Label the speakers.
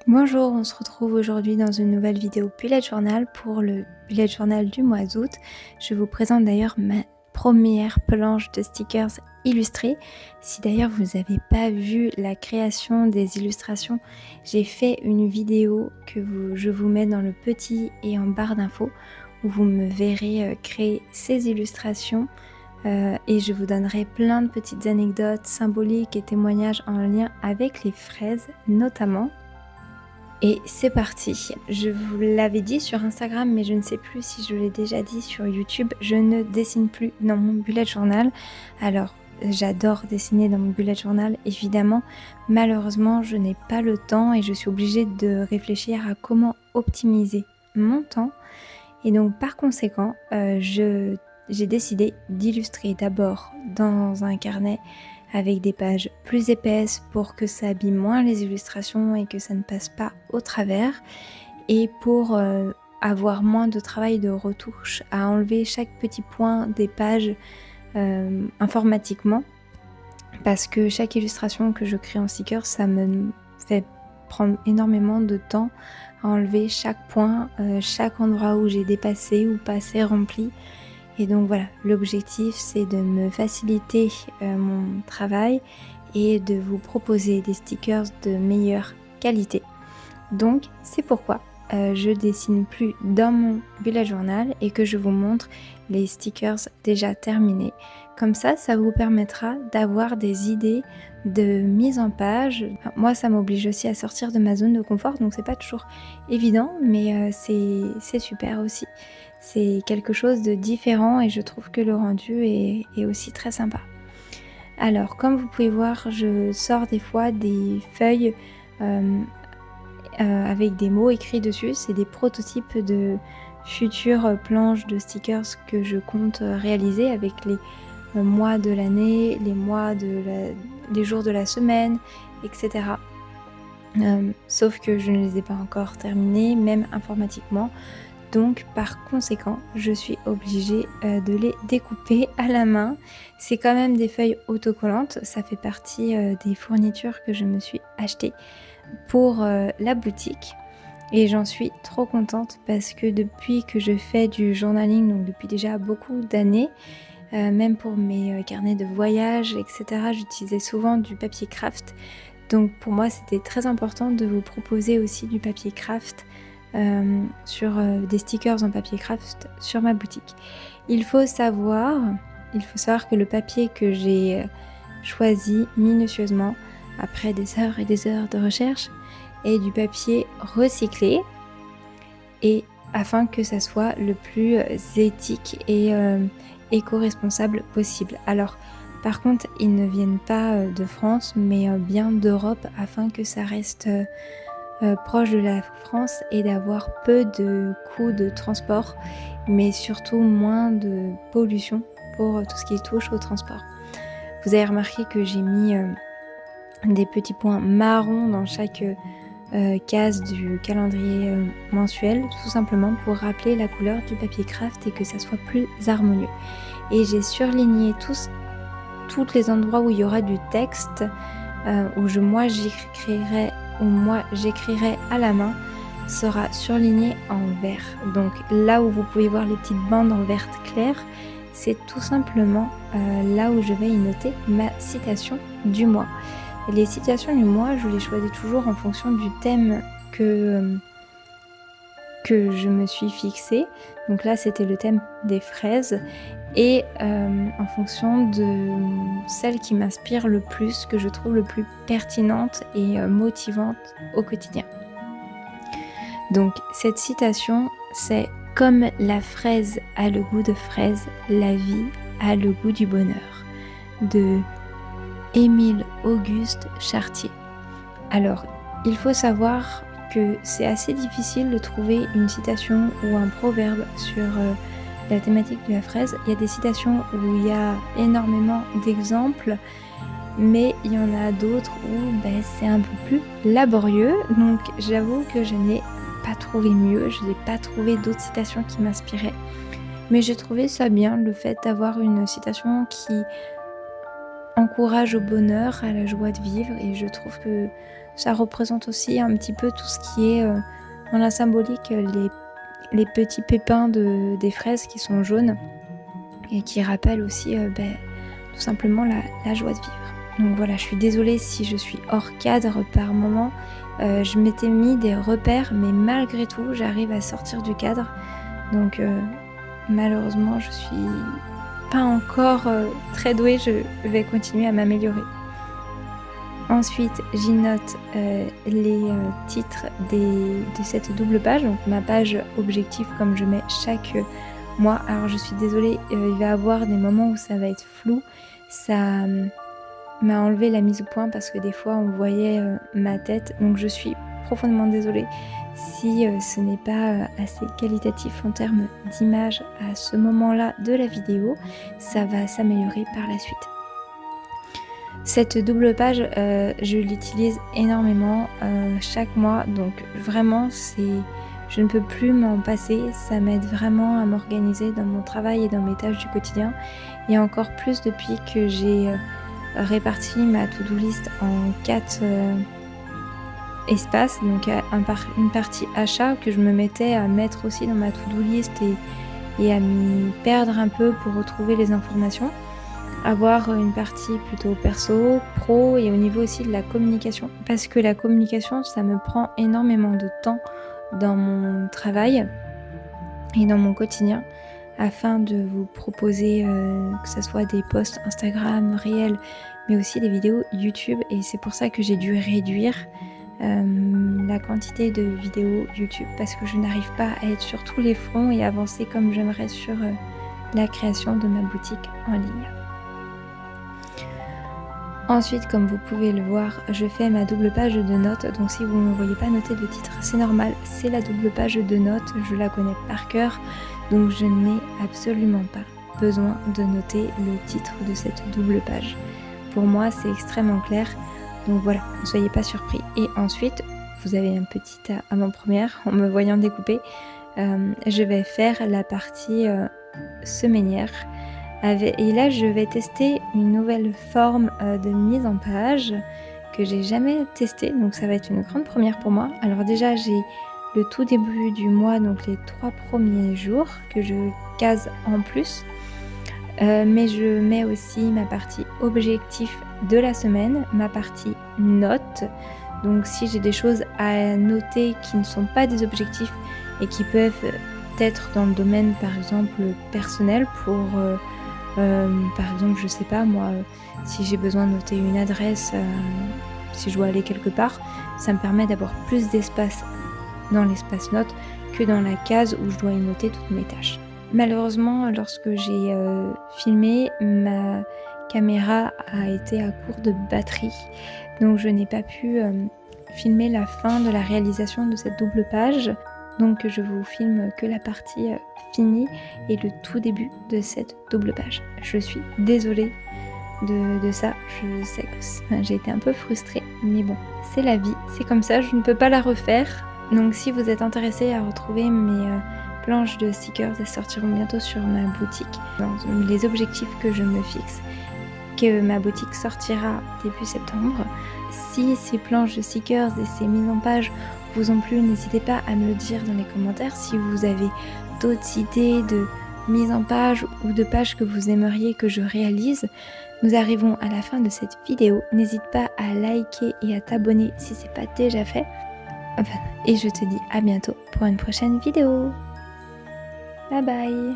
Speaker 1: Bonjour, on se retrouve aujourd'hui dans une nouvelle vidéo bullet journal pour le bullet journal du mois d'août. Je vous présente d'ailleurs ma première planche de stickers illustrés. Si d'ailleurs vous n'avez pas vu la création des illustrations, j'ai fait une vidéo que je vous mets dans le petit et en barre d'infos où vous me verrez créer ces illustrations. Et je vous donnerai plein de petites anecdotes symboliques et témoignages en lien avec les fraises notamment. Et c'est parti. Je vous l'avais dit sur Instagram, mais je ne sais plus si je l'ai déjà dit sur YouTube, je ne dessine plus dans mon bullet journal. Alors, j'adore dessiner dans mon bullet journal, évidemment. Malheureusement, je n'ai pas le temps et je suis obligée de réfléchir à comment optimiser mon temps. Et donc, par conséquent, j'ai décidé d'illustrer d'abord dans un carnet avec des pages plus épaisses pour que ça abîme moins les illustrations et que ça ne passe pas au travers, et pour avoir moins de travail de retouche à enlever chaque petit point des pages informatiquement, parce que chaque illustration que je crée en sticker, ça me fait prendre énormément de temps à enlever chaque point, chaque endroit où j'ai dépassé ou pas assez rempli. Et donc voilà, l'objectif c'est de me faciliter mon travail et de vous proposer des stickers de meilleure qualité. Donc c'est pourquoi je dessine plus dans mon bullet journal et que je vous montre les stickers déjà terminés. Comme ça vous permettra d'avoir des idées de mise en page. Moi ça m'oblige aussi à sortir de ma zone de confort, donc c'est pas toujours évident, mais c'est super aussi. C'est quelque chose de différent et je trouve que le rendu est aussi très sympa. Alors comme vous pouvez voir, je sors des fois des feuilles avec des mots écrits dessus. C'est des prototypes de futures planches de stickers que je compte réaliser avec les mois de l'année, les jours de la semaine, etc. Sauf que je ne les ai pas encore terminés, même informatiquement. Donc par conséquent, je suis obligée de les découper à la main. C'est quand même des feuilles autocollantes, ça fait partie des fournitures que je me suis achetées pour la boutique. Et j'en suis trop contente parce que depuis que je fais du journaling, donc depuis déjà beaucoup d'années, même pour mes carnets de voyage, etc., j'utilisais souvent du papier craft. Donc pour moi, c'était très important de vous proposer aussi du papier craft sur des stickers en papier craft sur ma boutique. Il faut savoir que le papier que j'ai choisi minutieusement après des heures et des heures de recherche est du papier recyclé, et afin que ça soit le plus éthique et éco-responsable possible. Alors par contre, ils ne viennent pas de France, mais bien d'Europe, afin que ça reste proche de la France et d'avoir peu de coûts de transport, mais surtout moins de pollution pour tout ce qui touche au transport. Vous avez remarqué que j'ai mis des petits points marrons dans chaque case du calendrier mensuel, tout simplement pour rappeler la couleur du papier craft et que ça soit plus harmonieux. Et j'ai surligné tous les endroits où il y aura du texte, où moi j'écrirai à la main, sera surligné en vert. Donc là où vous pouvez voir les petites bandes en vert clair, c'est tout simplement là où je vais y noter ma citation du mois. Les citations du mois, je les choisis toujours en fonction du thème que je me suis fixé. Donc là, c'était le thème des fraises, et en fonction de celle qui m'inspire le plus, que je trouve le plus pertinente et motivante au quotidien. Donc cette citation, c'est: comme la fraise a le goût de fraise, la vie a le goût du bonheur, de Émile Auguste Chartier. Alors, il faut savoir que c'est assez difficile de trouver une citation ou un proverbe sur la thématique de la fraise. Il y a des citations où il y a énormément d'exemples, mais il y en a d'autres où c'est un peu plus laborieux. Donc j'avoue que je n'ai pas trouvé mieux, je n'ai pas trouvé d'autres citations qui m'inspiraient. Mais j'ai trouvé ça bien, le fait d'avoir une citation qui encourage au bonheur, à la joie de vivre, et je trouve que ça représente aussi un petit peu tout ce qui est, dans la symbolique, les petits pépins des fraises qui sont jaunes et qui rappellent aussi, tout simplement la joie de vivre. Donc voilà, je suis désolée si je suis hors cadre par moment. Je m'étais mis des repères, mais malgré tout, j'arrive à sortir du cadre. Donc malheureusement, je suis pas encore très douée, je vais continuer à m'améliorer. Ensuite, j'y note les titres de cette double page, donc ma page objectif comme je mets chaque mois. Alors je suis désolée, il va y avoir des moments où ça va être flou. Ça m'a enlevé la mise au point parce que des fois on voyait ma tête, donc je suis profondément désolée si ce n'est pas assez qualitatif en termes d'image à ce moment-là de la vidéo. Ça va s'améliorer par la suite. Cette double page, je l'utilise énormément chaque mois, donc vraiment je ne peux plus m'en passer. Ça m'aide vraiment à m'organiser dans mon travail et dans mes tâches du quotidien, et encore plus depuis que j'ai réparti ma to-do list en 4 espaces, donc une partie achat que je me mettais à mettre aussi dans ma to-do list et à m'y perdre un peu pour retrouver les informations. Avoir une partie plutôt perso, pro, et au niveau aussi de la communication. Parce que la communication, ça me prend énormément de temps dans mon travail et dans mon quotidien, afin de vous proposer que ce soit des posts Instagram réels, mais aussi des vidéos YouTube. Et c'est pour ça que j'ai dû réduire la quantité de vidéos YouTube, parce que je n'arrive pas à être sur tous les fronts et avancer comme j'aimerais sur la création de ma boutique en ligne. Ensuite, comme vous pouvez le voir, je fais ma double page de notes. Donc si vous ne me voyez pas noter de titre, c'est normal, c'est la double page de notes, je la connais par cœur, donc je n'ai absolument pas besoin de noter le titre de cette double page. Pour moi, c'est extrêmement clair, donc voilà, ne soyez pas surpris. Et ensuite, vous avez un petit avant-première en me voyant découper. Je vais faire la partie semainière. Et là, je vais tester une nouvelle forme de mise en page que j'ai jamais testée, donc ça va être une grande première pour moi. Alors déjà, j'ai le tout début du mois, donc les 3 premiers jours que je case en plus. Mais je mets aussi ma partie objectif de la semaine, ma partie notes. Donc si j'ai des choses à noter qui ne sont pas des objectifs et qui peuvent être dans le domaine, par exemple, personnel, pour par exemple, je sais pas moi, si j'ai besoin de noter une adresse, si je dois aller quelque part, ça me permet d'avoir plus d'espace dans l'espace notes que dans la case où je dois y noter toutes mes tâches. Malheureusement, lorsque j'ai filmé, ma caméra a été à court de batterie, donc je n'ai pas pu filmer la fin de la réalisation de cette double page. Donc je vous filme que la partie finie et le tout début de cette double page. Je suis désolée de ça, je sais que j'ai été un peu frustrée, mais bon, c'est la vie, c'est comme ça, je ne peux pas la refaire. Donc si vous êtes intéressé à retrouver mes planches de stickers, elles sortiront bientôt sur ma boutique. Dans les objectifs que je me fixe, que ma boutique sortira début septembre. Si ces planches de stickers et ces mises en page vous ont plu, n'hésitez pas à me le dire dans les commentaires. Si vous avez d'autres idées de mise en page ou de pages que vous aimeriez que je réalise. Nous arrivons à la fin de cette vidéo. N'hésite pas à liker et à t'abonner si ce n'est pas déjà fait. Enfin, et je te dis à bientôt pour une prochaine vidéo. Bye bye.